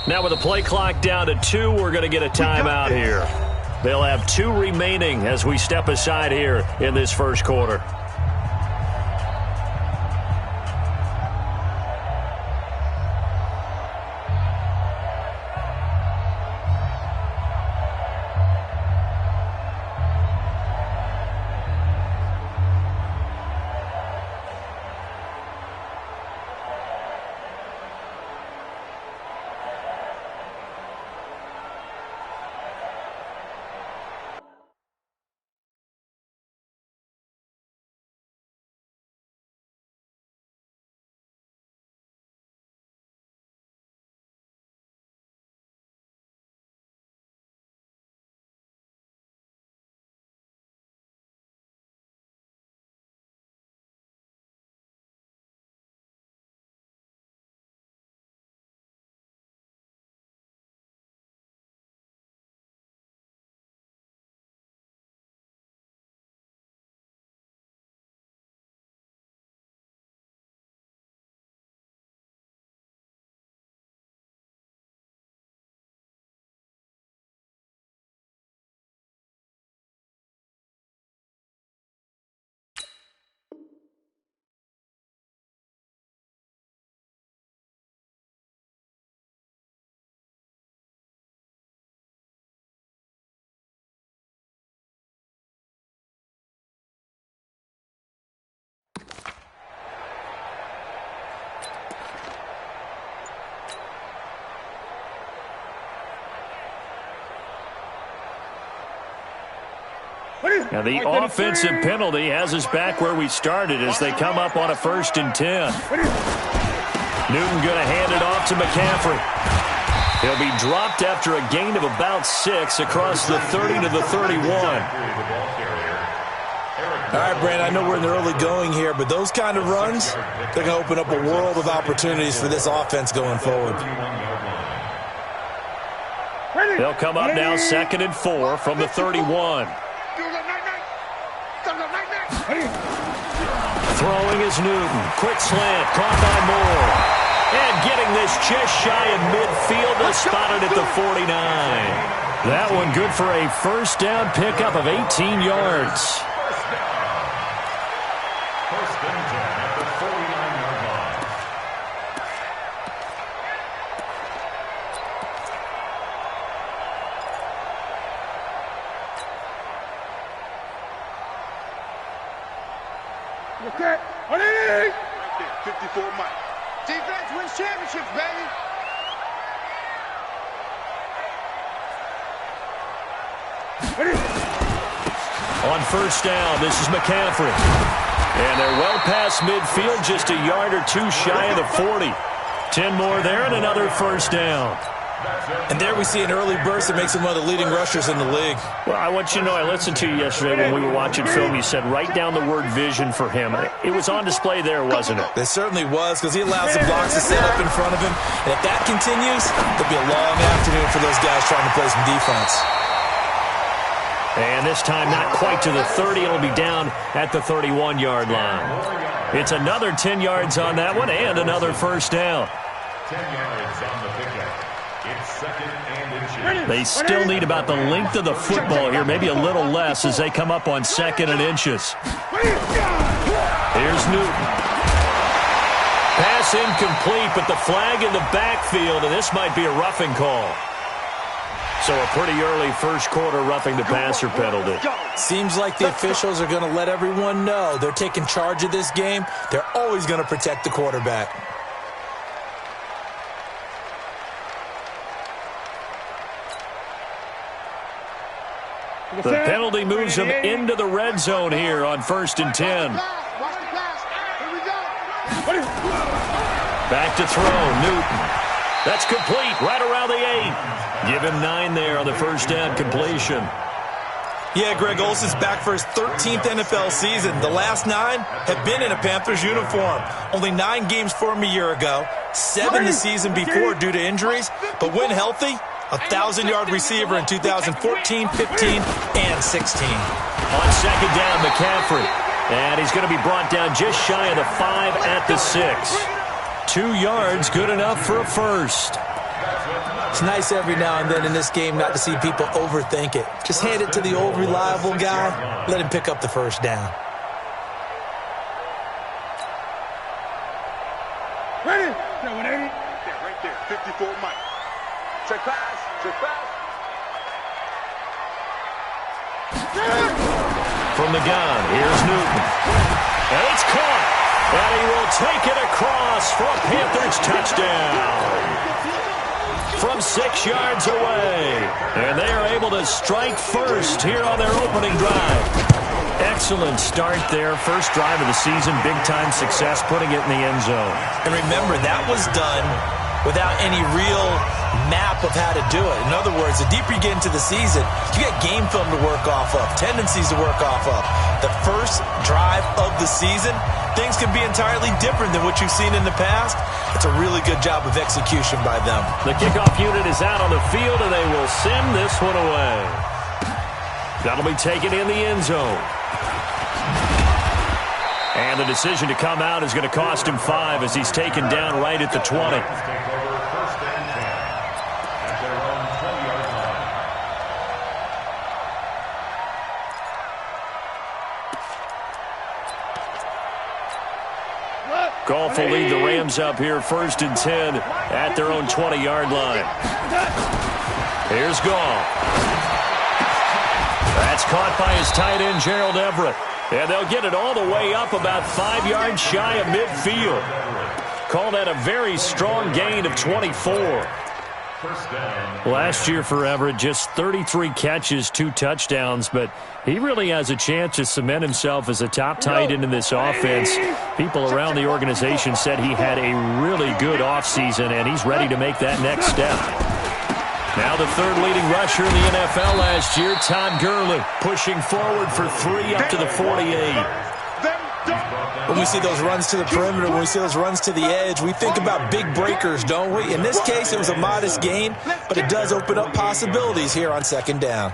Now with the play clock down to 2, we're going to get a timeout here. They'll have 2 remaining as we step aside here in this first quarter. Now the offensive penalty has us back where we started as they come up on a 1st and 10. Newton going to hand it off to McCaffrey. He'll be dropped after a gain of about 6 across the 30 to the 31. All right, Brandon, I know we're in the early going here, but those kind of runs, they're going to open up a world of opportunities for this offense going forward. They'll come up now 2nd and 4 from the 31. Throwing is Newton. Quick slant. Caught by Moore. And getting this just shy of midfield. They'll spot it at the 49. That one good for a 1st down pickup of 18 yards. First and 10 at the 49-yard line. Okay. 54 Mike. Defense wins championships, baby. On 1st down, this is McCaffrey. And they're well past midfield, just a yard or 2 shy of the 40. 10 more there and another 1st down. And there we see an early burst that makes him one of the leading rushers in the league. Well, I want you to know, I listened to you yesterday when we were watching film. You said write down the word vision for him. It was on display there, wasn't it? It certainly was, because he allows the blocks to set up in front of him. And if that continues, there'll be a long afternoon for those guys trying to play some defense. And this time not quite to the 30. It'll be down at the 31-yard line. It's another 10 yards on that one and another 1st down. 10 yards on the pickup. It's 2nd and inches. They still need about the length of the football here, maybe a little less as they come up on 2nd and inches. Here's Newton. Pass incomplete, but the flag in the backfield, and this might be a roughing call. So a pretty early first quarter roughing the passer penalty. Seems like the officials are going to let everyone know they're taking charge of this game. They're always going to protect the quarterback. The penalty moves them into the red zone here on 1st and 10. Back to throw, Newton. That's complete, right around the 8. Give him 9 there on the 1st down completion. Yeah, Greg Olsen's back for his 13th NFL season. The last 9 have been in a Panthers uniform. Only 9 games for him a year ago, 7 the season before due to injuries. But when healthy, a 1,000-yard receiver in 2014, 15, and 16. On 2nd down, McCaffrey. And he's going to be brought down just shy of the 5 at the 6. 2 yards, good enough for a first. It's nice every now and then in this game not to see people overthink it. Just hand it to the old reliable guy. Let him pick up the first down. Ready? Yeah, 180. Yeah, right there. 54 Mike. Check pass. Check pass. From the gun, here's Newton. And it's caught. And he will take it across for a Panthers touchdown. From 6 yards away. And they are able to strike first here on their opening drive. Excellent start there. First drive of the season. Big-time success, putting it in the end zone. And remember, that was done without any real map of how to do it. In other words, the deeper you get into the season, you get game film to work off of, tendencies to work off of. The first drive of the season, things can be entirely different than what you've seen in the past. It's a really good job of execution by them. The kickoff unit is out on the field, and they will send this one away. That'll be taken in the end zone. And the decision to come out is going to cost him 5 as he's taken down right at the 20. Goff will lead the Rams up here 1st and 10 at their own 20-yard line. Here's Goff. That's caught by his tight end, Gerald Everett. And they'll get it all the way up about 5 yards shy of midfield. Call that a very strong gain of 24. Last year for Everett, just 33 catches, 2 touchdowns, but he really has a chance to cement himself as a top tight end in this offense. People around the organization said he had a really good offseason, and he's ready to make that next step. Now the 3rd leading rusher in the NFL last year, Todd Gurley, pushing forward for 3 up to the 48. When we see those runs to the perimeter, when we see those runs to the edge, we think about big breakers, don't we? In this case, it was a modest gain, but it does open up possibilities here on 2nd down.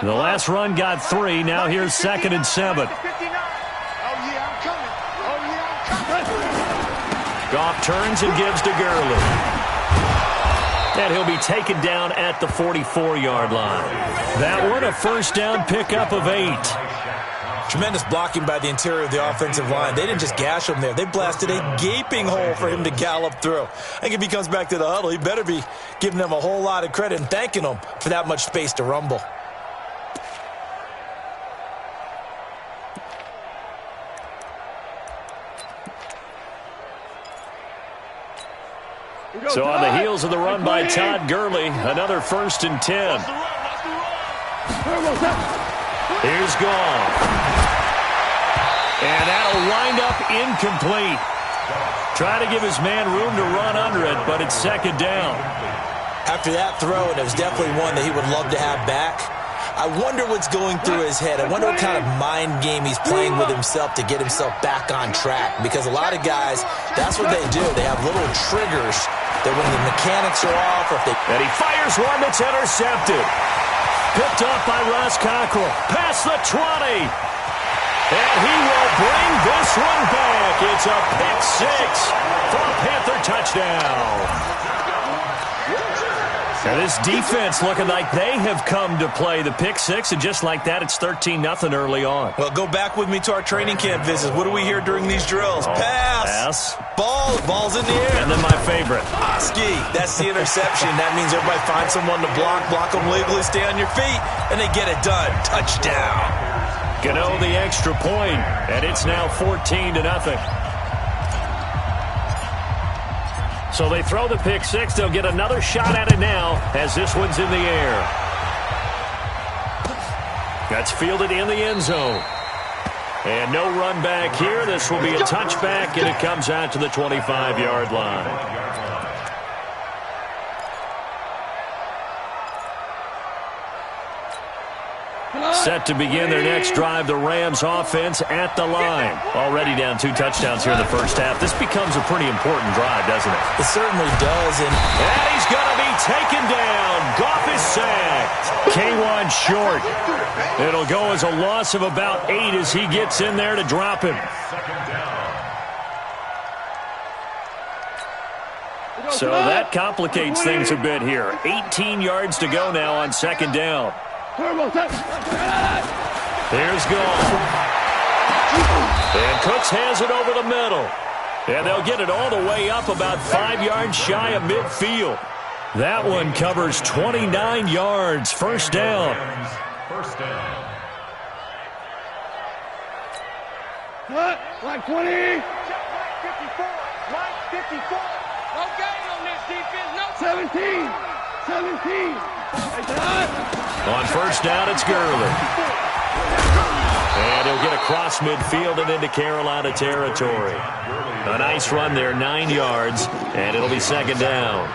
The last run got 3. Now here's 2nd and 7. Goff turns and gives to Gurley. And he'll be taken down at the 44-yard line. That one, a first down pickup of 8. Tremendous blocking by the interior of the offensive line. They didn't just gash him there. They blasted a gaping hole for him to gallop through. I think if he comes back to the huddle, he better be giving them a whole lot of credit and thanking them for that much space to rumble. So on the heels of the run by Todd Gurley, another 1st and 10. Here's Goff. And that'll wind up incomplete. Try to give his man room to run under it, but it's 2nd down. After that throw, and it was definitely one that he would love to have back, I wonder what's going through his head. I wonder what kind of mind game he's playing with himself to get himself back on track. Because a lot of guys, that's what they do. They have little triggers that when the mechanics are off, or if they... And he fires one that's intercepted. Picked off by Ross Cockrell. Past the 20. And he will bring this one back. It's a pick 6 for a Panther touchdown. Now this defense looking like they have come to play the pick 6, and just like that, it's 13-0 early on. Well, go back with me to our training camp visits. What do we hear during these drills? Pass. Ball's in the air. And then my favorite. Ski. That's the interception. That means everybody finds someone to block them legally, stay on your feet, and they get it done. Touchdown. Gano the extra point, and it's now 14-0. So they throw the pick 6. They'll get another shot at it now as this one's in the air. That's fielded in the end zone. And no run back here. This will be a touchback, and it comes out to the 25-yard line. Set to begin their next drive, the Rams offense at the line. Already down 2 touchdowns here in the first half. This becomes a pretty important drive, doesn't it? It certainly does. And he's going to be taken down. Goff is sacked. K1 short. It'll go as a loss of about 8 as he gets in there to drop him. So that complicates things a bit here. 18 yards to go now on second down. Here's goal. And Cooks has it over the middle. And they'll get it all the way up about 5 yards shy of midfield. That one covers 29 yards. First down. First down. Like 20. 54. Like 54. No gain on this defense. No. 17. 17. On first down, it's Gurley. And he'll get across midfield and into Carolina territory. A nice run there, 9 yards, and it'll be second down.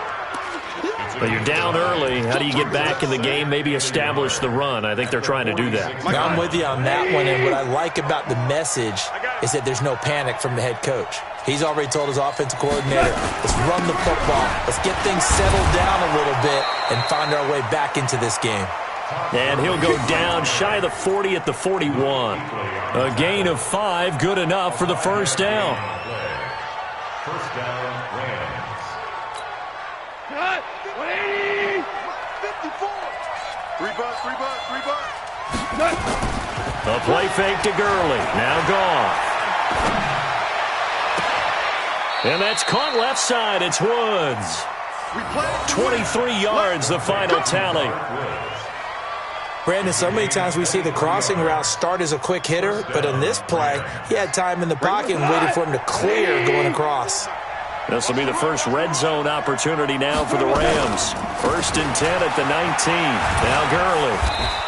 But you're down early. How do you get back in the game? Maybe establish the run. I think they're trying to do that. I'm with you on that one, and what I like about the message is that there's no panic from the head coach. He's already told his offensive coordinator, let's run the football. Let's get things settled down a little bit and find our way back into this game. And he'll go down shy of the 40 at the 41. A gain of 5, good enough for the first down. First down, Rams. 180. 54. 3 bucks, 3 bucks, 3 bucks. A play fake to Gurley. Now Goff. And that's caught left side. It's Woods. 23 yards, the final tally. Brandon, so many times we see the crossing route start as a quick hitter, but in this play, he had time in the pocket and waited for him to clear going across. This will be the first red zone opportunity now for the Rams. First and 10 at the 19. Now Gurley.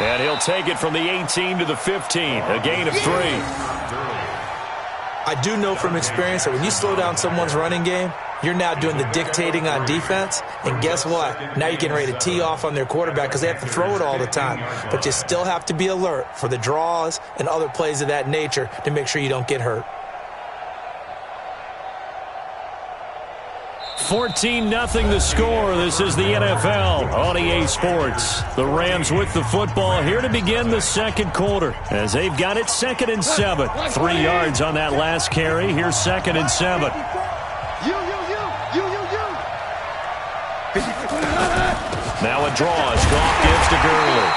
And he'll take it from the 18 to the 15. A gain of 3. I do know from experience that when you slow down someone's running game, you're now doing the dictating on defense. And guess what? Now you're getting ready to tee off on their quarterback because they have to throw it all the time. But you still have to be alert for the draws and other plays of that nature to make sure you don't get hurt. 14-0 the score. This is the NFL on EA Sports. The Rams with the football here to begin the second quarter as they've got it 2nd and 7. 3 yards on that last carry. Here's 2nd and 7. Now a draw as Goff gives to Gurley.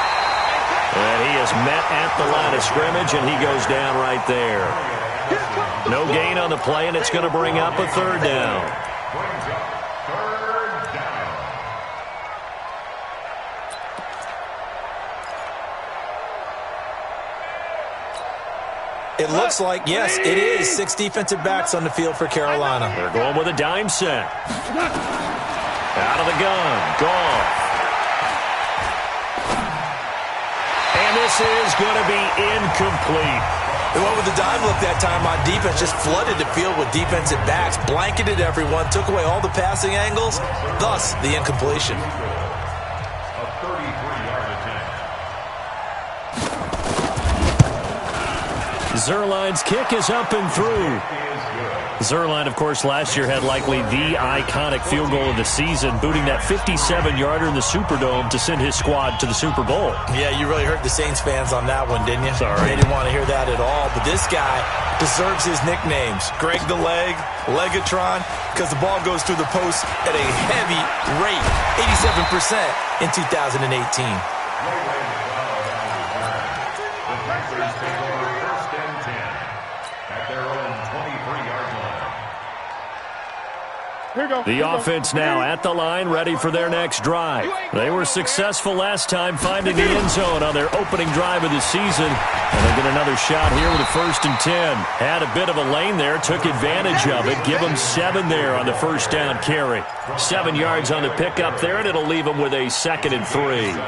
And he is met at the line of scrimmage, and he goes down right there. No gain on the play, and it's going to bring up a 3rd down. It looks like, yes, it is 6 defensive backs on the field for Carolina. They're going with a dime set. Out of the gun, Goff. And this is going to be incomplete. And what with the dime look that time on defense, just flooded the field with defensive backs, blanketed everyone, took away all the passing angles, thus the incompletion. A 33-yard attempt. Zerline's kick is up and through. Zerline, of course, last year had likely the iconic field goal of the season, booting that 57-yarder in the Superdome to send his squad to the Super Bowl. Yeah, you really hurt the Saints fans on that one, didn't you? Sorry. They didn't want to hear that at all. But this guy deserves his nicknames. Greg the Leg, Legatron, because the ball goes through the post at a heavy rate, 87% in 2018. The offense now at the line, ready for their next drive. They were successful last time finding the end zone on their opening drive of the season. And they get another shot here with a 1st and 10. Had a bit of a lane there, took advantage of it. Give them 7 there on the first down carry. 7 yards on the pickup there, and it'll leave them with a 2nd and 3. Brings up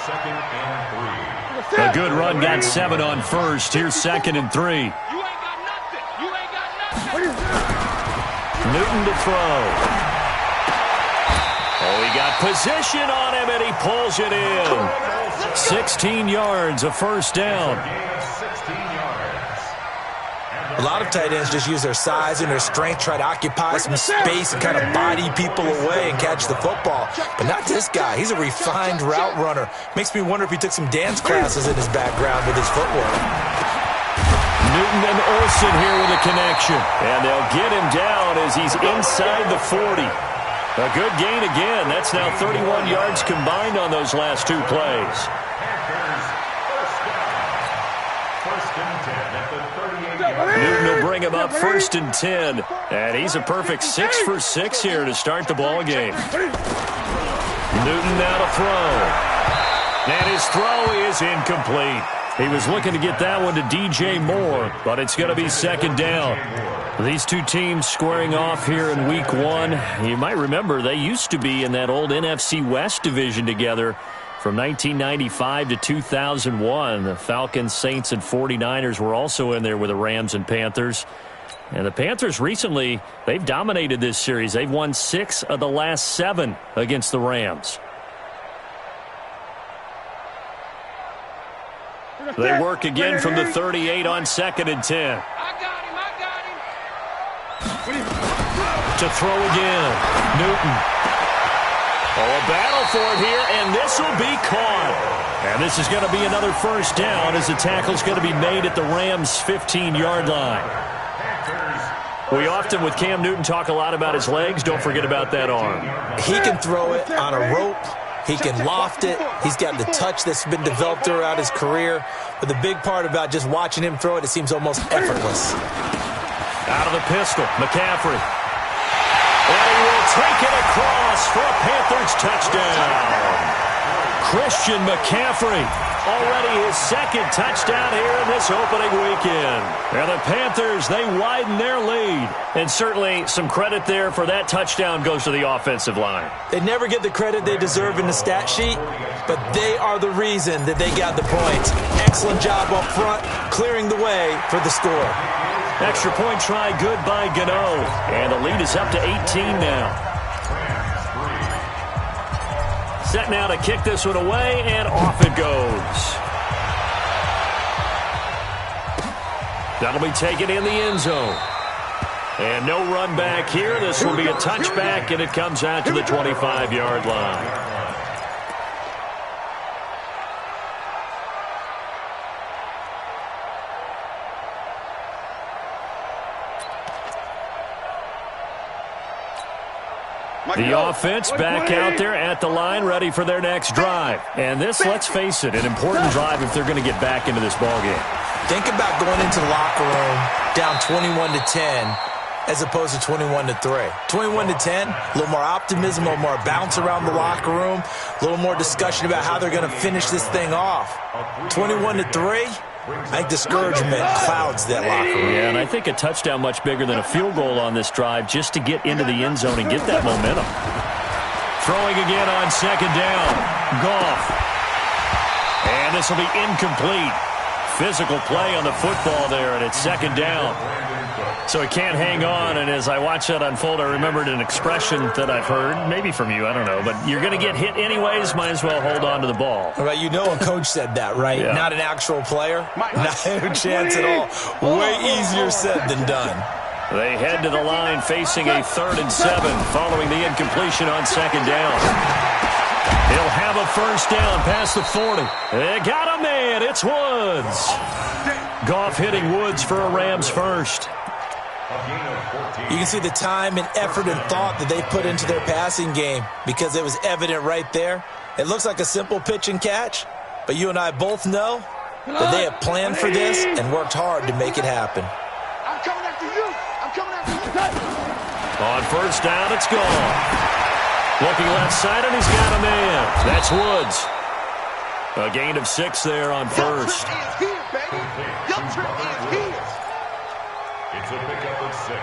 2nd and 3. A good run got 7 on first. Here's 2nd and 3. You ain't got nothing. You ain't got nothing. Newton to throw. Oh, he got position on him, and he pulls it in. 16 yards, a first down. A lot of tight ends just use their size and their strength, try to occupy some space and kind of body people away and catch the football. But not this guy. He's a refined route runner. Makes me wonder if he took some dance classes in his background with his footwork. Newton and Olsen here with a connection. And they'll get him down as he's inside the 40. A good gain again. That's now 31 yards combined on those last two plays. Newton will bring him up 1st and 10. And he's a perfect 6 for 6 here to start the ball game. Newton now to throw. And his throw is incomplete. He was looking to get that one to DJ Moore, but it's going to be 2nd down. These two teams squaring off here in week 1. You might remember they used to be in that old NFC West division together from 1995 to 2001. The Falcons, Saints, and 49ers were also in there with the Rams and Panthers. And the Panthers recently, they've dominated this series. They've won 6 of the last 7 against the Rams. They work again from the 38 on 2nd and 10. I got him. To throw again. Newton. Oh, a battle for it here, and this will be caught. And this is going to be another 1st down as the tackle's going to be made at the Rams' 15-yard line. We often, with Cam Newton, talk a lot about his legs. Don't forget about that arm. He can throw it on a rope. He can loft it. He's got the touch that's been developed throughout his career. But the big part about just watching him throw it, it seems almost effortless. Out of the pistol, McCaffrey. And he will take it across for a Panthers touchdown. Christian McCaffrey, already his 2nd touchdown here in this opening weekend. And the Panthers, they widen their lead. And certainly some credit there for that touchdown goes to the offensive line. They never get the credit they deserve in the stat sheet, but they are the reason that they got the points. Excellent job up front, clearing the way for the score. Extra point try good by Gano. And the lead is up to 18 now. Set now to kick this one away, and off it goes. That'll be taken in the end zone. And no run back here. This will be a touchback, and it comes out to the 25-yard line. The offense back out there at the line, ready for their next drive. And this, let's face it, an important drive if they're going to get back into this ballgame. Think about going into the locker room down 21-10 as opposed to 21-3. 21-10, a little more optimism, a little more bounce around the locker room, a little more discussion about how they're going to finish this thing off. 21-3, I think discouragement clouds that locker room. Yeah, and I think a touchdown much bigger than a field goal on this drive just to get into the end zone and get that momentum. Throwing again on 2nd down. Goff. And this will be incomplete. Physical play on the football there, and it's 2nd down. So he can't hang on, and as I watch that unfold, I remembered an expression that I've heard, maybe from you, I don't know, but you're going to get hit anyways, might as well hold on to the ball. Well, you know a coach said that, right? Yeah. Not an actual player. Not a chance at all. Way easier said than done. They head to the line facing a 3rd and 7 following the incompletion on 2nd down. He'll have a 1st down past the 40. They got a man. It's Woods. Goff hitting Woods for a Rams 1st. You can see the time and effort and thought that they put into their passing game because it was evident right there. It looks like a simple pitch and catch, but you and I both know that they have planned for this and worked hard to make it happen. I'm coming after you. I'm coming after you. On 1st down, it's gone. Looking left side, and he's got a man. That's Woods. A gain of 6 there on 1st. Your trip is here. It's a pickup of 6.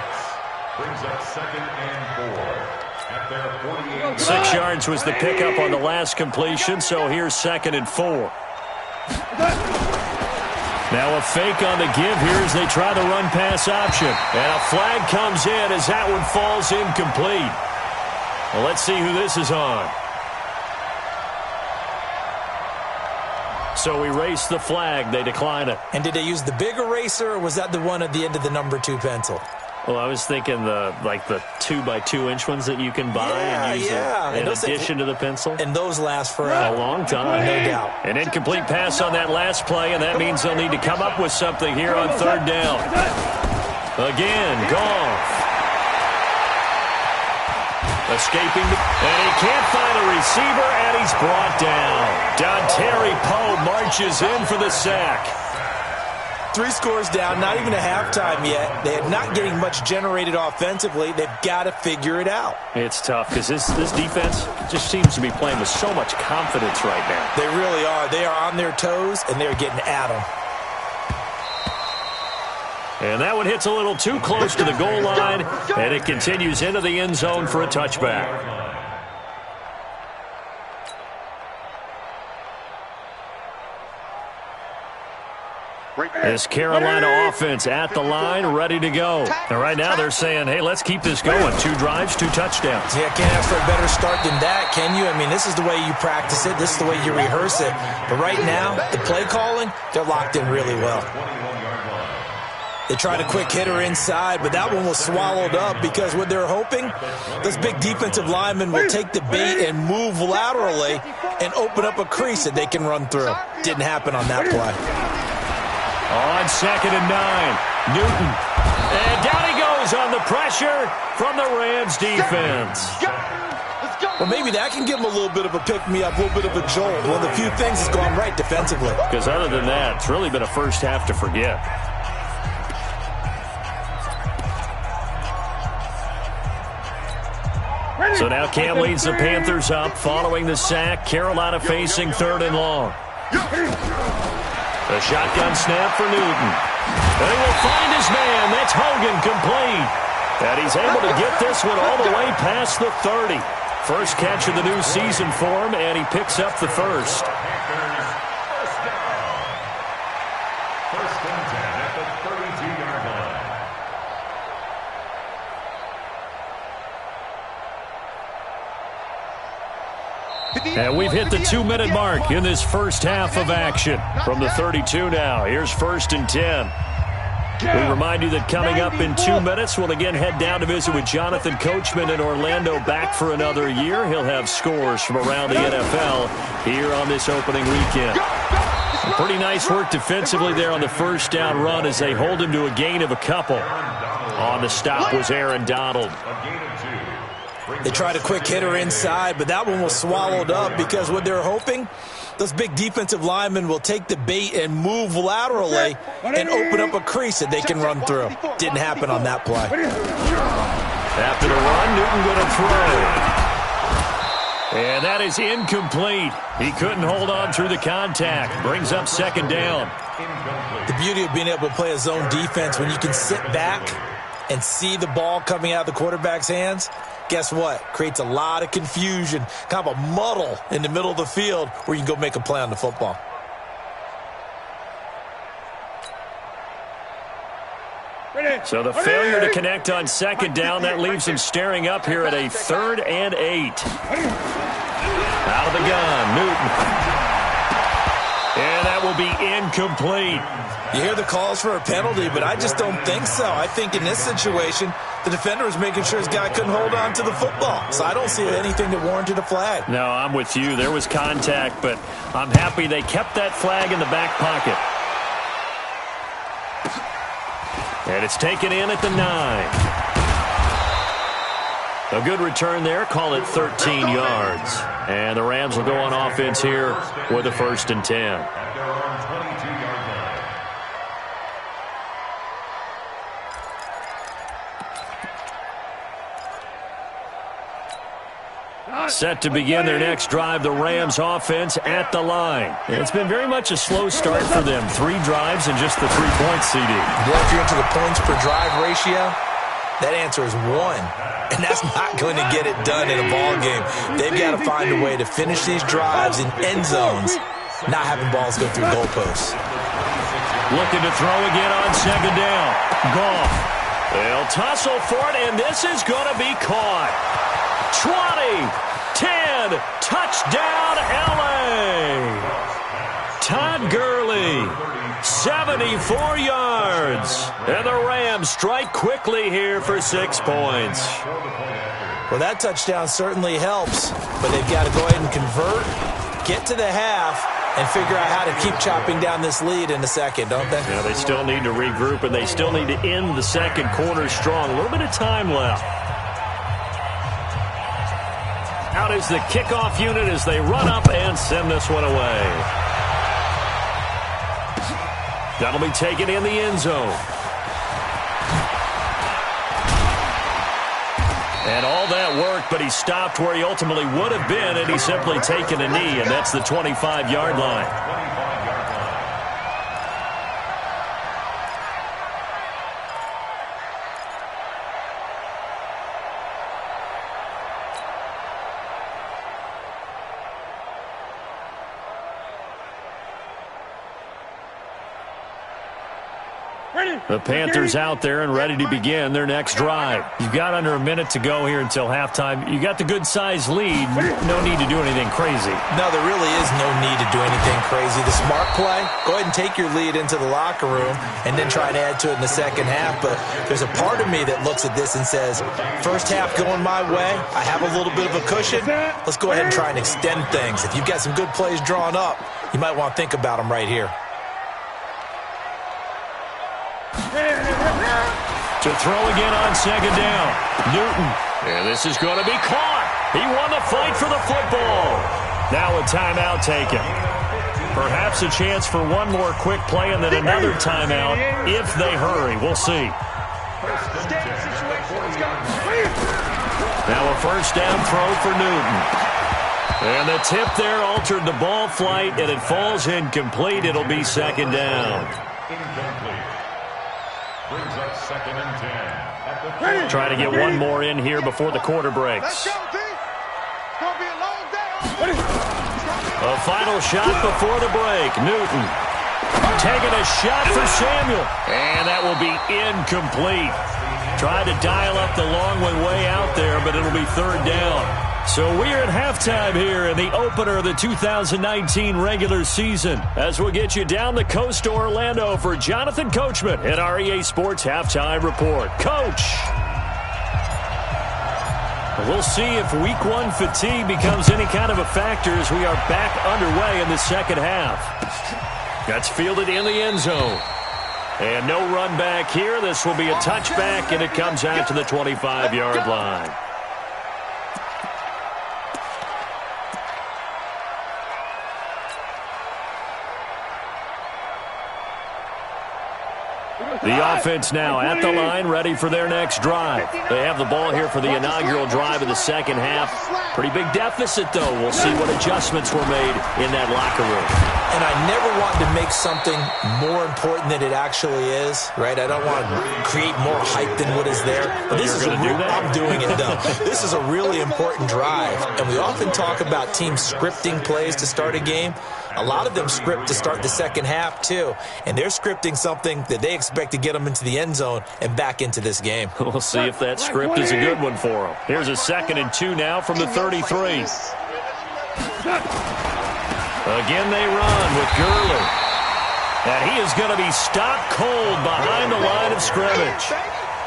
Brings up 2nd and 4 at their 48. 6 yards was the pickup on the last completion, so here's 2nd and 4. Now a fake on the give here as they try the run-pass option. And a flag comes in as that one falls incomplete. Well, let's see who this is on. So we erase the flag. They decline it. And did they use the big eraser, or was that the one at the end of the number 2 pencil? Well, I was thinking the 2x2-inch ones that you can buy and use in addition to the pencil. And those last for a long time. No doubt. An incomplete pass on that last play, and that means they'll need to come up with something here on third down. Again, Goff. Escaping, and he can't find a receiver, and he's brought down. Dontari Poe marches in for the sack. 3 scores down, not even a halftime yet. They're not getting much generated offensively. They've got to figure it out. It's tough because this defense just seems to be playing with so much confidence right now. They really are. They are on their toes, and they're getting at them. And that one hits a little too close to the goal line, and it continues into the end zone for a touchback. This Carolina offense at the line, ready to go. And right now they're saying, hey, let's keep this going. 2 drives, 2 touchdowns. Yeah, can't ask for a better start than that, can you? I mean, this is the way you practice it. This is the way you rehearse it. But right now, the play calling, they're locked in really well. They tried a quick hitter inside, but that one was swallowed up because what they're hoping, this big defensive lineman will take the bait and move laterally and open up a crease that they can run through. Didn't happen on that play. On 2nd and 9, Newton. And down he goes on the pressure from the Rams defense. Well, maybe that can give them a little bit of a pick-me-up, a little bit of a jolt. One of the few things that's gone right defensively. Because other than that, it's really been a first half to forget. So now Cam leads the Panthers up following the sack. Carolina facing 3rd and long. A shotgun snap for Newton. And he will find his man. That's Hogan, complete. And he's able to get this one all the way past the 30. First catch of the new season for him, and he picks up the first. First and 10 at the 32-yard line. And we've hit the 2-minute mark in this first half of action. From the 32 now, here's 1st and 10. We remind you that coming up in 2 minutes, we'll again head down to visit with Jonathan Coachman in Orlando, back for another year. He'll have scores from around the NFL here on this opening weekend. Pretty nice work defensively there on the first down run as they hold him to a gain of a couple. On the stop was Aaron Donald. They tried a quick hitter inside, but that one was swallowed up because what they're hoping, those big defensive linemen will take the bait and move laterally and open up a crease that they can run through. Didn't happen on that play. After the run, Newton going to throw. And that is incomplete. He couldn't hold on through the contact. Brings up 2nd down. The beauty of being able to play a zone defense when you can sit back and see the ball coming out of the quarterback's hands, guess what? Creates a lot of confusion, kind of a muddle in the middle of the field where you can go make a play on the football. So the failure to connect on 2nd down, that leaves him staring up here at a 3rd and 8. Out of the gun, Newton. And that will be incomplete. You hear the calls for a penalty, but I just don't think so. I think in this situation, the defender was making sure his guy couldn't hold on to the football. So I don't see anything that warranted a flag. No, I'm with you. There was contact, but I'm happy they kept that flag in the back pocket. And it's taken in at the 9. A good return there. Call it 13 yards. And the Rams will go on offense here with a 1st and 10. Set to begin their next drive, the Rams offense at the line. It's been very much a slow start for them. 3 drives and just the 3 points, CD. Well, if you're into the points per drive ratio, that answer is 1. And that's not going to get it done in a ball game. They've got to find a way to finish these drives in end zones, not having balls go through goalposts. Looking to throw again on 2nd down. Goff. They'll tussle for it, and this is going to be caught. 20, 10, touchdown, L.A. Todd Gurley 74 yards. And the Rams strike quickly here for 6 points. Well, that touchdown certainly helps, but they've got to go ahead and convert, get to the half, and figure out how to keep chopping down this lead in a second, don't they? Yeah, they still need to regroup, and they still need to end the second quarter strong. A little bit of time left. Out is the kickoff unit as they run up and send this one away. That'll be taken in the end zone. And all that work, but he stopped where he ultimately would have been, and he's simply taken a knee, and that's the 25-yard line. The Panthers out there and ready to begin their next drive. You've got under a minute to go here until halftime. You got the good-sized lead. No need to do anything crazy. No, there really is no need to do anything crazy. The smart play, go ahead and take your lead into the locker room and then try and add to it in the second half. But there's a part of me that looks at this and says, first half going my way, I have a little bit of a cushion. Let's go ahead and try and extend things. If you've got some good plays drawn up, you might want to think about them right here. To throw again on second down. Newton. And this is going to be caught. He won the fight for the football. Now a timeout taken. Perhaps a chance for one more quick play and then another timeout if they hurry. We'll see. Now a first down throw for Newton. And the tip there altered the ball flight, and it falls incomplete. It'll be second down. Incomplete. Brings up 2nd and 10. Try to get one more in here before the quarter breaks. Let's go, team. It's going to be a long day. A final shot before the break. Newton taking a shot for Samuel. And that will be incomplete. Tried to dial up the long one way out there, but it'll be third down. So we're at halftime here in the opener of the 2019 regular season, as we'll get you down the coast to Orlando for Jonathan Coachman at our EA Sports Halftime Report. Coach! We'll see if Week 1 fatigue becomes any kind of a factor as we are back underway in the second half. That's fielded in the end zone. And no run back here. This will be a touchback, and it comes out to the 25-yard line. The offense now at the line, ready for their next drive. They have the ball here for the inaugural drive of the second half. Pretty big deficit, though. We'll see what adjustments were made in that locker room. And I never want to make something more important than it actually is, right? I don't want to create more hype than what is there. But this is I'm doing it, though. This is a really important drive. And we often talk about teams scripting plays to start a game. A lot of them script to start the second half, too. And they're scripting something that they expect to get them into the end zone and back into this game. We'll see if that script is a good one for them. Here's a 2nd and 2 now from the 33. Again, they run with Gurley. And he is going to be stopped cold behind the line of scrimmage.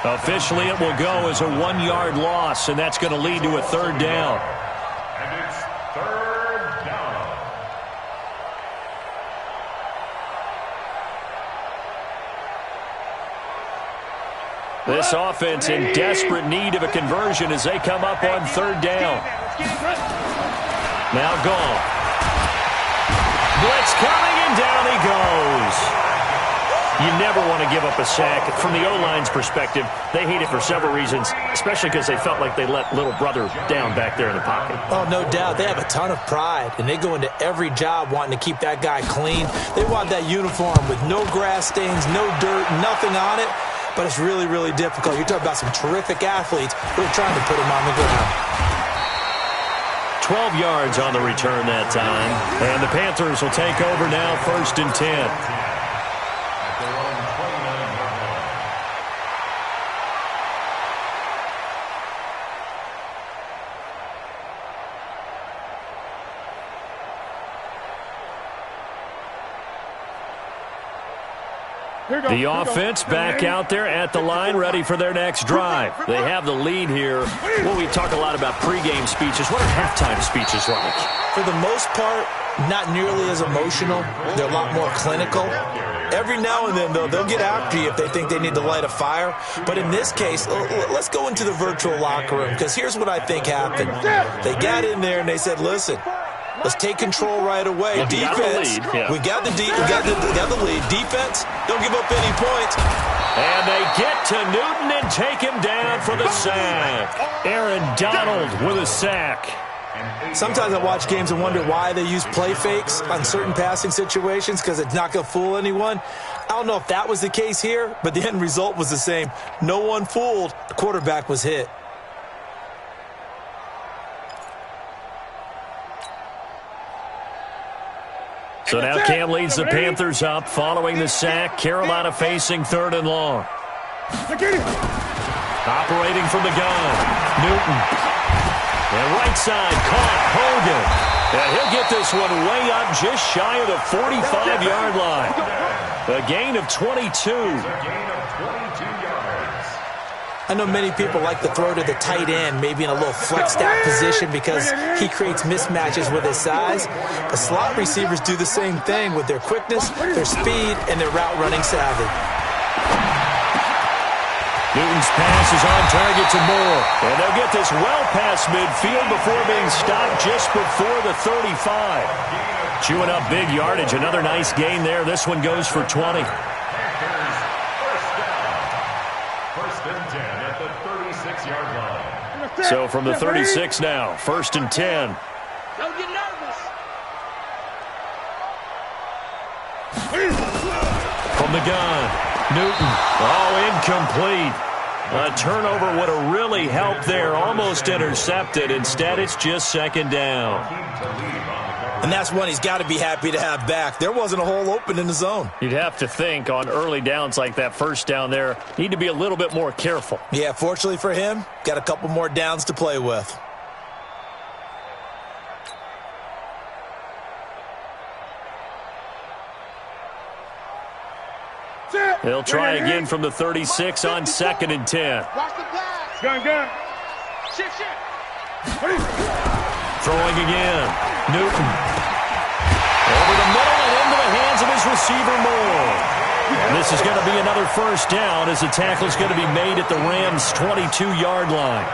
Officially, it will go as a 1-yard loss, and that's going to lead to a third down. And it's third down. This offense in desperate need of a conversion as they come up on third down. Now gone. Blitz coming, and down he goes. You never want to give up a sack. From the O-line's perspective, they hate it for several reasons, especially because they felt like they let little brother down back there in the pocket. Oh, no doubt. They have a ton of pride, and they go into every job wanting to keep that guy clean. They want that uniform with no grass stains, no dirt, nothing on it. But it's really, really difficult. You're talking about some terrific athletes who are trying to put him on the ground. 12 yards on the return that time. And the Panthers will take over now, 1st and 10. The offense back out there at the line, ready for their next drive. They have the lead here. Well, we talk a lot about pregame speeches. What are halftime speeches like? For the most part, not nearly as emotional. They're a lot more clinical. Every now and then, though, they'll get after you if they think they need to light a fire. But in this case, let's go into the virtual locker room, because here's what I think happened. They got in there and they said, listen, let's take control right away. Defense, we got the lead. Defense, don't give up any points. And they get to Newton and take him down for the sack. Aaron Donald with a sack. Sometimes I watch games and wonder why they use play fakes on certain passing situations, because it's not going to fool anyone. I don't know if that was the case here, but the end result was the same. No one fooled. The quarterback was hit. So now Cam leads the Panthers up following the sack. Carolina facing 3rd and long. Operating from the gun, Newton. And right side, caught, Hogan. And he'll get this one way up just shy of the 45-yard line. A gain of 22. I know many people like to throw to the tight end, maybe in a little flexed out position because he creates mismatches with his size. But slot receivers do the same thing with their quickness, their speed, and their route running savvy. Newton's pass is on target to Moore. And they'll get this well past midfield before being stopped just before the 35. Chewing up big yardage. Another nice gain there. This one goes for 20. First and 10 at the 36-yard line. So from the 36 now, 1st and 10. Don't get nervous. From the gun, Newton. Oh, incomplete. A turnover would have really helped there. Almost intercepted. Instead, it's just 2nd down. And that's one he's got to be happy to have back. There wasn't a hole open in the zone. You'd have to think on early downs like that, 1st down there, need to be a little bit more careful. Yeah, fortunately for him, got a couple more downs to play with. They'll try again from the 36 on 2nd and 10. Watch the pass. Gun. Shift. Throwing again. Newton. Over the middle and into the hands of his receiver, Moore. And this is going to be another 1st down as the tackle is going to be made at the Rams' 22-yard line.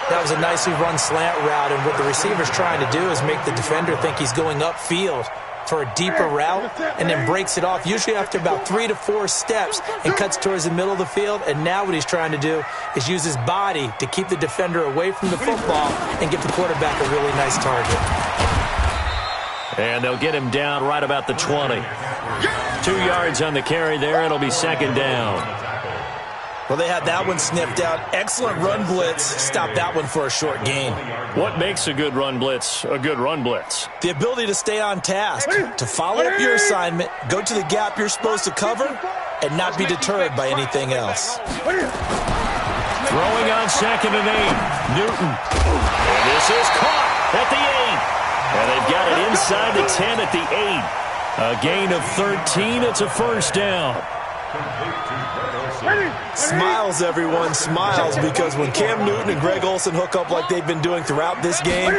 That was a nicely run slant route, and what the receiver's trying to do is make the defender think he's going upfield for a deeper route, and then breaks it off, usually after about 3 to 4 steps, and cuts towards the middle of the field. And now what he's trying to do is use his body to keep the defender away from the football and give the quarterback a really nice target. And they'll get him down right about the 20. 2 yards on the carry there. It'll be 2nd down. Well, they had that one sniffed out. Excellent run blitz. Stop that one for a short gain. What makes a good run blitz a good run blitz? The ability to stay on task, to follow up your assignment, go to the gap you're supposed to cover, and not be deterred by anything else. Throwing on 2nd and 8. Newton. And this is caught at the 8. And they've got it inside the 10 at the 8. A gain of 13. It's a 1st down. Smiles, everyone, smiles, because when Cam Newton and Greg Olsen hook up like they've been doing throughout this game,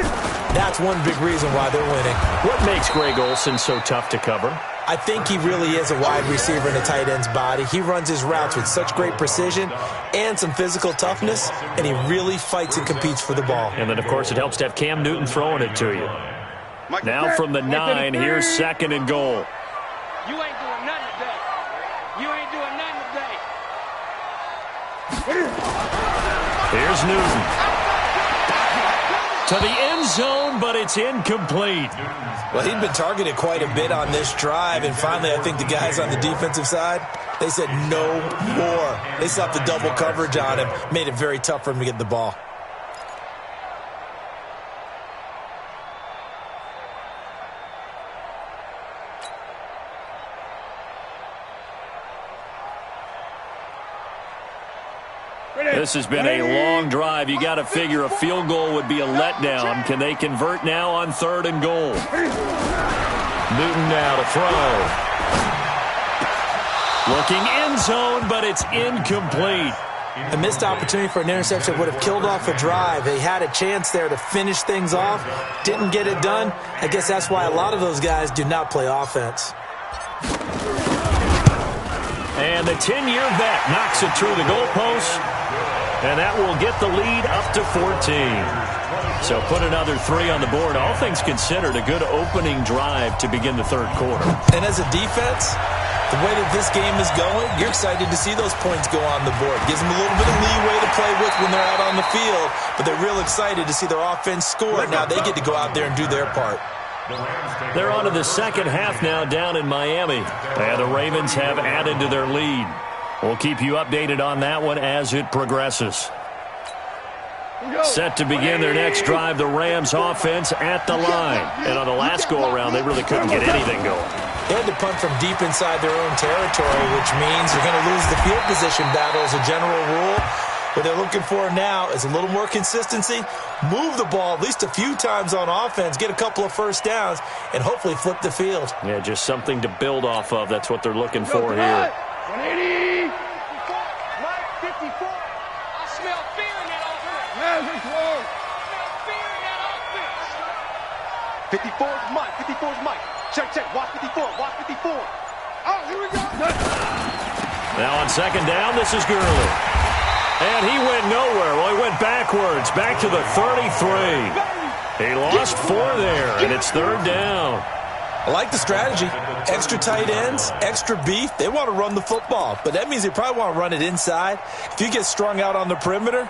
that's one big reason why they're winning. What makes Greg Olsen so tough to cover? I think he really is a wide receiver in a tight end's body. He runs his routes with such great precision and some physical toughness, and he really fights and competes for the ball. And then, of course, it helps to have Cam Newton throwing it to you. Now from the 9, here's 2nd and goal. You ain't doing nothing today. You ain't doing nothing today. Here's Newton. To the end zone, but it's incomplete. Well, he'd been targeted quite a bit on this drive, and finally I think the guys on the defensive side, they said no more. They slapped the double coverage on him, made it very tough for him to get the ball. This has been a long drive. You got to figure a field goal would be a letdown. Can they convert now on 3rd and goal? Newton now to throw. Looking end zone, but it's incomplete. A missed opportunity for an interception would have killed off a drive. They had a chance there to finish things off. Didn't get it done. I guess that's why a lot of those guys do not play offense. And the 10-year vet knocks it through the goalpost. And that will get the lead up to 14. So put another 3 on the board. All things considered, a good opening drive to begin the third quarter. And as a defense, the way that this game is going, you're excited to see those points go on the board. Gives them a little bit of leeway to play with when they're out on the field, but they're real excited to see their offense score. Now they get to go out there and do their part. They're on to the second half now down in Miami. And the Ravens have added to their lead. We'll keep you updated on that one as it progresses. Set to begin their next drive, the Rams offense at the line. And on the last go-around, they really couldn't get anything going. They had to punt from deep inside their own territory, which means they're going to lose the field position battle as a general rule. What they're looking for now is a little more consistency, move the ball at least a few times on offense, get a couple of first downs, and hopefully flip the field. Yeah, just something to build off of. That's what they're looking for here. 180. 54. I smell fear in that offense. I smell fear in that offense. 54 is Mike. 54 is Mike. Check. Watch 54. Watch 54. Oh, here we go. Now on second down, this is Gurley. And he went nowhere. Well, he went backwards, back to the 33. He lost 4 there, and it's third down. I like the strategy. Extra tight ends, extra beef. They want to run the football, but that means they probably want to run it inside. If you get strung out on the perimeter,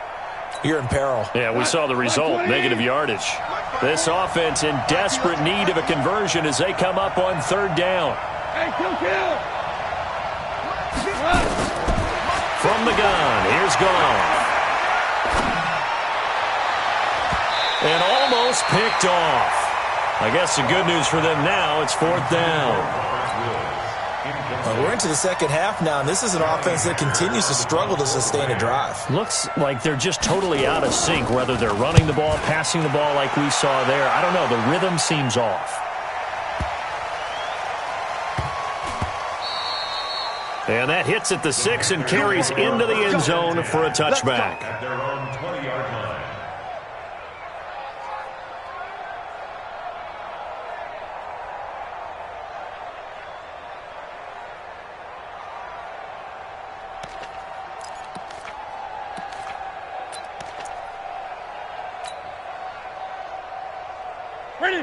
you're in peril. Yeah, we saw the result, negative yardage. This offense in desperate need of a conversion as they come up on third down. Hey, kill. From the gun, here's Goff. And almost picked off. I guess the good news for them now, it's fourth down. We're into the second half now, and this is an offense that continues to struggle to sustain a drive. Looks like they're just totally out of sync, whether they're running the ball, passing the ball like we saw there. I don't know, the rhythm seems off. And that hits at the 6 and carries into the end zone for a touchback. At their own 20-yard line.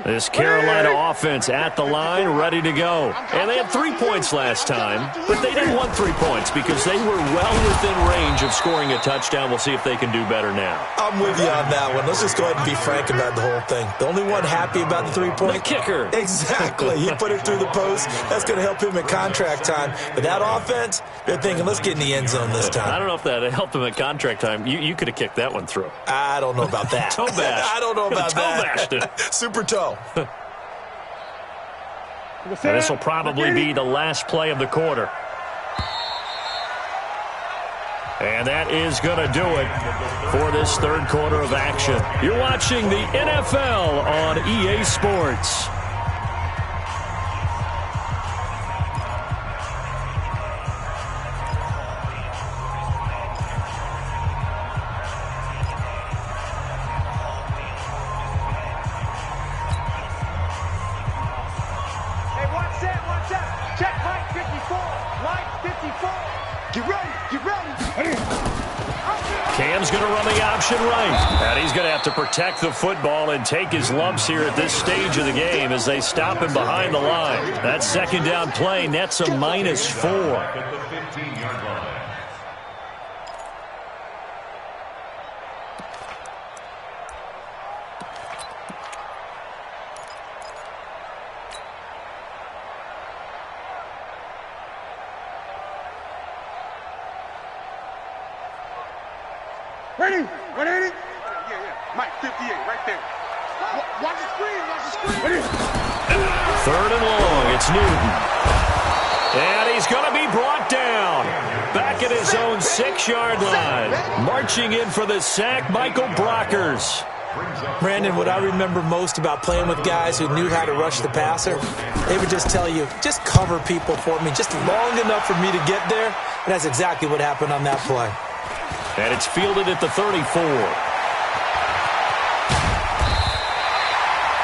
This Carolina offense at the line, ready to go. And they had 3 points last time, but they didn't want 3 points because they were well within range of scoring a touchdown. We'll see if they can do better now. I'm with you on that one. Let's just go ahead and be frank about the whole thing. The only one happy about the 3-point? The kicker. Exactly. He put it through the post. That's going to help him at contract time. But that offense, they're thinking, let's get in the end zone this time. I don't know if that helped him at contract time. You could have kicked that one through. I don't know about that. Toe bash. I don't know about toe that. Bashed it. Super toe. This will probably be the last play of the quarter. And that is going to do it for this third quarter of action. You're watching the NFL on EA Sports. Cam's going to run the option right. And he's going to have to protect the football and take his lumps here at this stage of the game as they stop him behind the line. That second down play nets a -4. At the 15-yard line. Ready? 180? Yeah. Mike, 58, right there. Watch the screen, watch the screen. Third and long, it's Newton. And he's going to be brought down. Back at his own 6-yard line. Marching in for the sack, Michael Brockers. Brandon, what I remember most about playing with guys who knew how to rush the passer, they would just tell you, just cover people for me, just long enough for me to get there. And that's exactly what happened on that play. And it's fielded at the 34.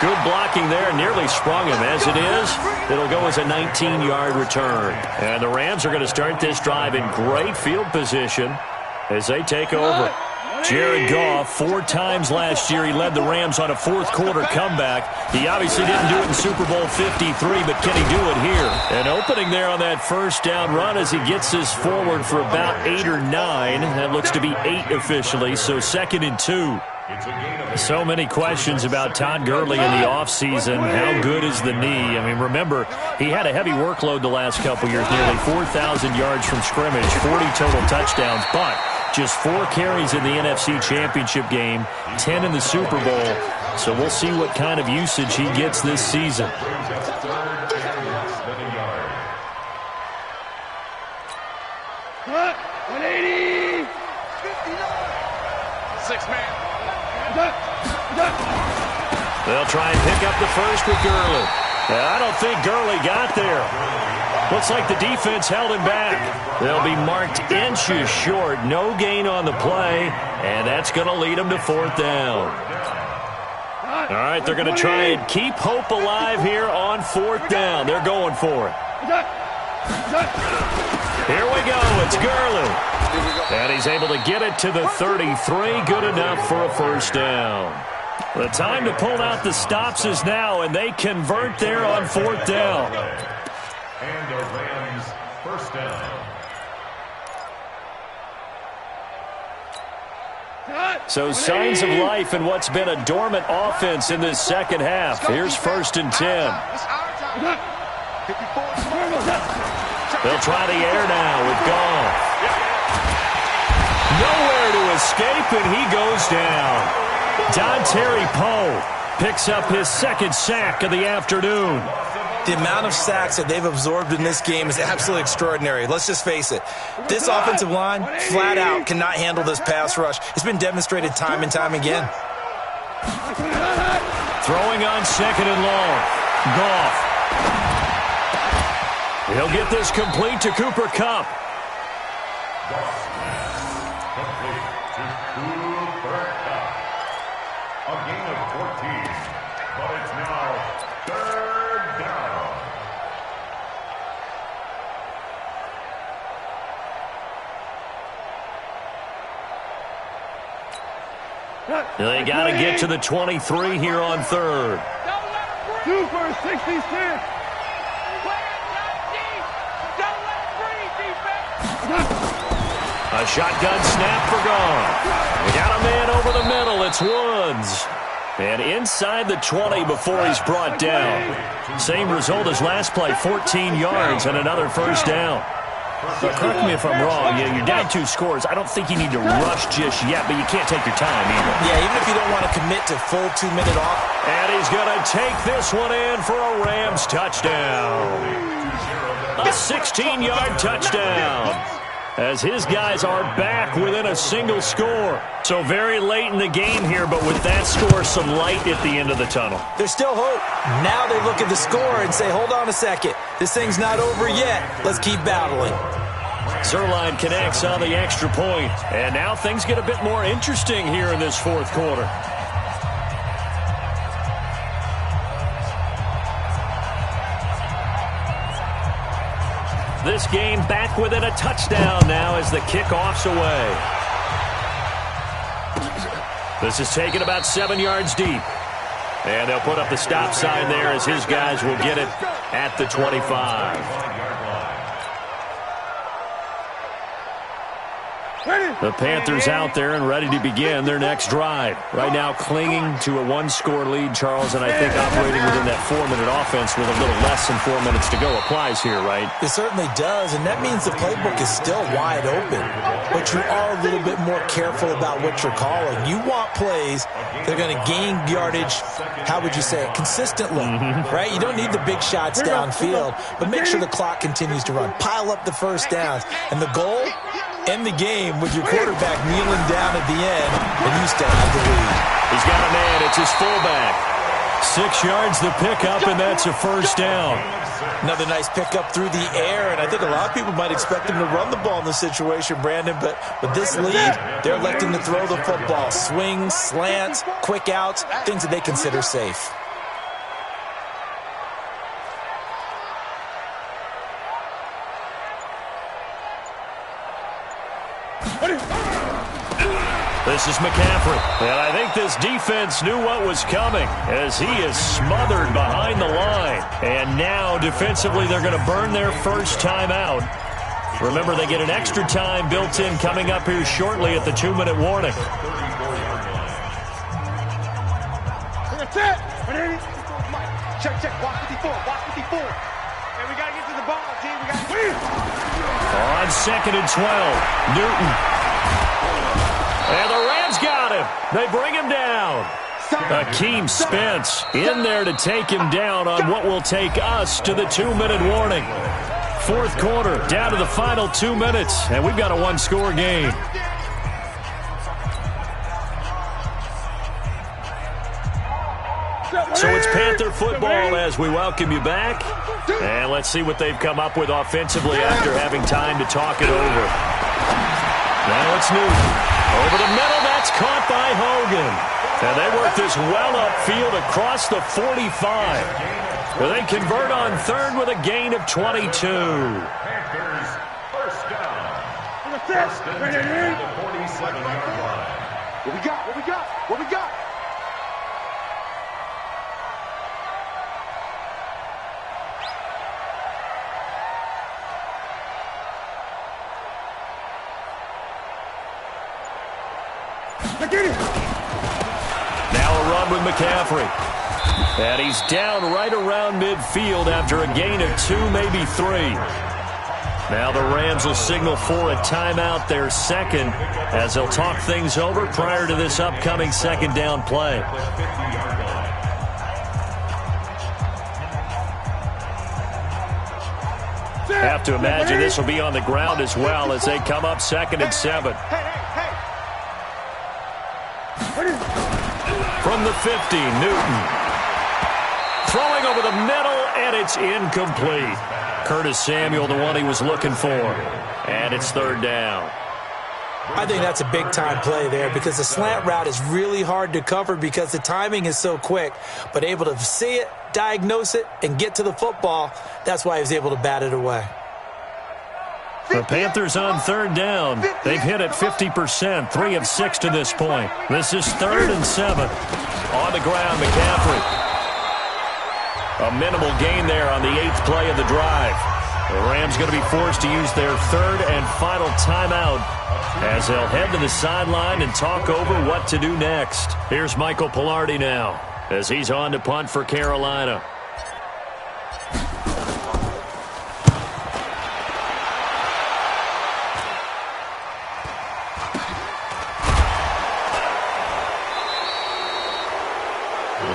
Good blocking there, nearly sprung him. As it is, it'll go as a 19-yard return. And the Rams are going to start this drive in great field position as they take over. Jared Goff, 4 times last year, he led the Rams on a fourth-quarter comeback. He obviously didn't do it in Super Bowl 53, but can he do it here? An opening there on that first down run as he gets this forward for about 8 or 9. That looks to be 8 officially, so 2nd and 2. So many questions about Todd Gurley in the offseason. How good is the knee? I mean, remember, he had a heavy workload the last couple years, nearly 4,000 yards from scrimmage, 40 total touchdowns, but just 4 carries in the NFC Championship game, 10 in the Super Bowl. So we'll see what kind of usage he gets this season. Cut. 180. 6-man. They'll try and pick up the first with Gurley. I don't think Gurley got there. Looks like the defense held him back. They'll be marked inches short. No gain on the play, and that's going to lead them to 4th down. All right, they're going to try and keep hope alive here on 4th down. They're going for it. Here we go. It's Gurley. And he's able to get it to the 33. Good enough for a first down. The time to pull out the stops is now, and they convert there on 4th down. And the Rams first down. So signs of life in what's been a dormant offense in this second half. Here's 1st and 10. They'll try the air now with Goff. Nowhere to escape, and he goes down. Dontari Poe picks up his 2nd sack of the afternoon. The amount of sacks that they've absorbed in this game is absolutely extraordinary. Let's just face it. This offensive line, flat out, cannot handle this pass rush. It's been demonstrated time and time again. Throwing on 2nd and long. Goff. He'll get this complete to Cooper Kupp. Complete to Cooper Kupp. A gain of 14, but it's now 3rd down. They got to get to the 23 here on 3rd. 2 for 66. A shotgun snap for Goff. We got a man over the middle. It's Woods. And inside the 20 before he's brought down. Same result as last play, 14 yards and another first down. But correct me if I'm wrong, you're down 2 scores. I don't think you need to rush just yet, but you can't take your time either. Yeah, even if you don't want to commit to full 2-minute off. And he's going to take this one in for a Rams touchdown. A 16-yard touchdown. As his guys are back within a single score. So very late in the game here, but with that score, some light at the end of the tunnel. There's still hope. Now they look at the score and say, hold on a second. This thing's not over yet. Let's keep battling. Zerline connects on the extra point. And now things get a bit more interesting here in this 4th quarter. This game back within a touchdown now as the kickoff's away. This is taken about 7 yards deep. And they'll put up the stop sign there as his guys will get it at the 25. The Panthers out there and ready to begin their next drive. Right now clinging to a 1-score lead, Charles, and I think operating within that 4-minute offense with a little less than 4 minutes to go applies here, right? It certainly does, and that means the playbook is still wide open. But you are a little bit more careful about what you're calling. You want plays that are going to gain yardage, how would you say it, consistently, right? You don't need the big shots downfield, but make sure the clock continues to run. Pile up the first downs, and the goal end the game with your quarterback kneeling down at the end, and you still have the lead. He's got a man. It's his fullback. 6 yards the pickup, and that's a first down. Another nice pickup through the air, and I think a lot of people might expect him to run the ball in this situation, Brandon, but with this lead, they're electing to throw the football. Swings, slants, quick outs, things that they consider safe. This is McCaffrey, and I think this defense knew what was coming as he is smothered behind the line. And now, defensively, they're going to burn their first time out. Remember, they get an extra time built in coming up here shortly at the 2-minute warning. Check. Watch 54. And we got to get to the ball, team. We got to win. On 2nd and 12, Newton. And the Rams got him. They bring him down. Akeem Spence in there to take him down on what will take us to the 2-minute warning. 4th quarter, down to the final 2 minutes, and we've got a 1-score game. So it's Panther football as we welcome you back. And let's see what they've come up with offensively after having time to talk it over. Now it's Newton. Over the middle, that's caught by Hogan. And they work this well upfield across the 45. They convert on 3rd with a gain of 22. Panthers first down. First and 10 at the 47-yard line. What we got? Now a run with McCaffrey. And he's down right around midfield after a gain of 2, maybe 3. Now the Rams will signal for a timeout, their second, as they'll talk things over prior to this upcoming 2nd down play. Have to imagine this will be on the ground as well as they come up 2nd and 7. From the 50, Newton. Throwing over the middle, and it's incomplete. Curtis Samuel, the one he was looking for. And it's 3rd down. I think that's a big-time play there because the slant route is really hard to cover because the timing is so quick. But able to see it, diagnose it, and get to the football, that's why he was able to bat it away. The Panthers on 3rd down. They've hit it 50%, 3 of 6 to this point. This is 3rd and 7. On the ground, McCaffrey. A minimal gain there on the 8th play of the drive. The Rams going to be forced to use their 3rd and final timeout as they'll head to the sideline and talk over what to do next. Here's Michael Pilardi now as he's on to punt for Carolina.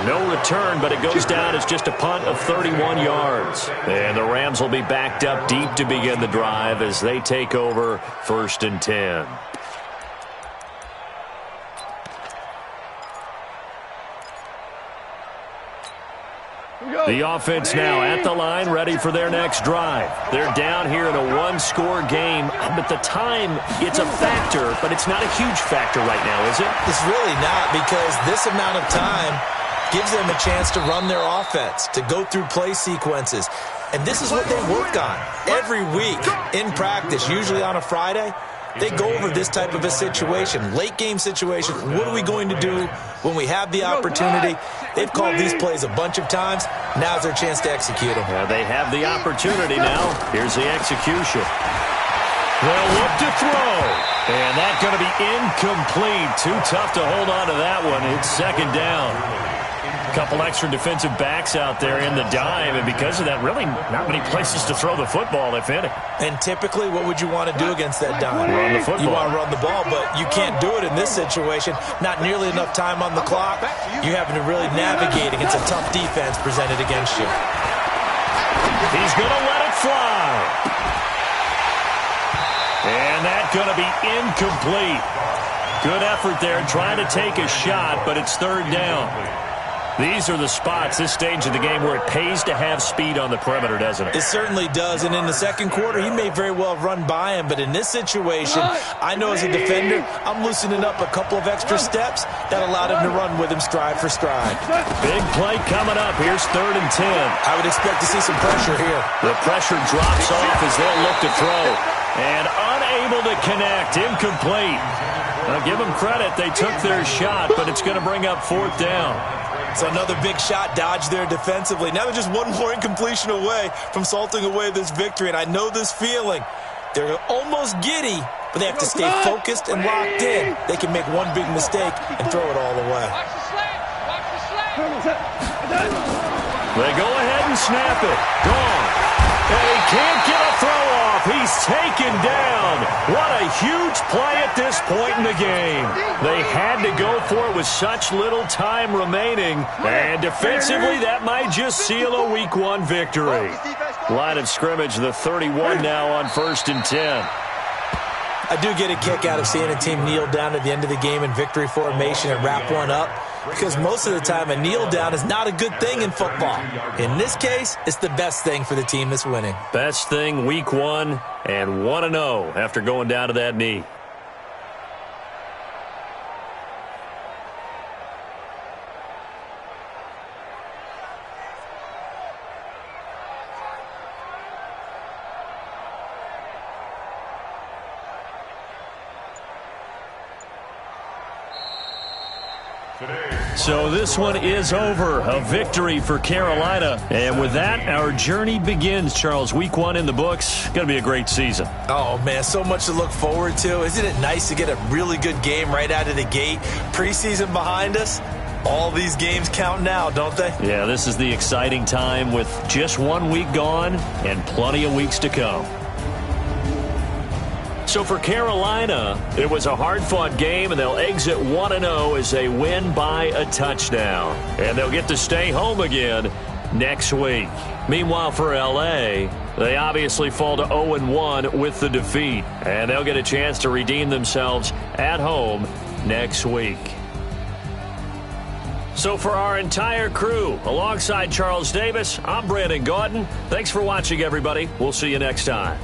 No return, but it goes down as just a punt of 31 yards. And the Rams will be backed up deep to begin the drive as they take over 1st and 10. The offense now at the line, ready for their next drive. They're down here in a 1-score game, but the time, it's a factor, but it's not a huge factor right now, is it? It's really not because this amount of time gives them a chance to run their offense, to go through play sequences. And this is what they work on every week in practice, usually on a Friday. They go over this type of a situation, late game situation. What are we going to do when we have the opportunity? They've called these plays a bunch of times. Now's their chance to execute them. Yeah, they have the opportunity now. Here's the execution. They'll look to throw. And that's going to be incomplete. Too tough to hold on to that one. It's 2nd down. A couple extra defensive backs out there in the dime, and because of that, really not many places to throw the football, if any. And typically, what would you want to do against that dime? Run the football. You want to run the ball, but you can't do it in this situation. Not nearly enough time on the clock. You having to really navigate against a tough defense presented against you. He's going to let it fly. And that's going to be incomplete. Good effort there trying to take a shot, but it's third down. These are the spots, this stage of the game, where it pays to have speed on the perimeter, doesn't it? It certainly does, and in the second quarter, he may very well run by him, but in this situation, I know as a defender, I'm loosening up a couple of extra steps that allowed him to run with him stride for stride. Big play coming up. Here's 3rd and 10. I would expect to see some pressure here. The pressure drops off as they'll look to throw. And unable to connect, incomplete. Now, give them credit. They took their shot, but it's going to bring up 4th down. So another big shot dodged there defensively. Now they're just one more incompletion away from salting away this victory. And I know this feeling. They're almost giddy, but they have to stay focused and locked in. They can make one big mistake and throw it all away. They go ahead and snap it. Gone. And he can't get a throw off. He's taken down. What a huge play at this point in the game. They had to go for it with such little time remaining. And defensively, that might just seal a Week 1 victory. Line of scrimmage, the 31 now on 1st and 10. I do get a kick out of seeing a team kneel down at the end of the game in victory formation and wrap one up, because most of the time a kneel down is not a good thing in football. In this case, it's the best thing for the team that's winning. Best thing Week 1 and 1-0 after going down to that knee. So this one is over. A victory for Carolina. And with that, our journey begins, Charles. Week 1 in the books. Going to be a great season. Oh, man, so much to look forward to. Isn't it nice to get a really good game right out of the gate? Preseason behind us. All these games count now, don't they? Yeah, this is the exciting time with just 1 week gone and plenty of weeks to come. So for Carolina, it was a hard-fought game, and they'll exit 1-0 as they win by a touchdown. And they'll get to stay home again next week. Meanwhile, for L.A., they obviously fall to 0-1 with the defeat. And they'll get a chance to redeem themselves at home next week. So for our entire crew, alongside Charles Davis, I'm Brandon Gaudin. Thanks for watching, everybody. We'll see you next time.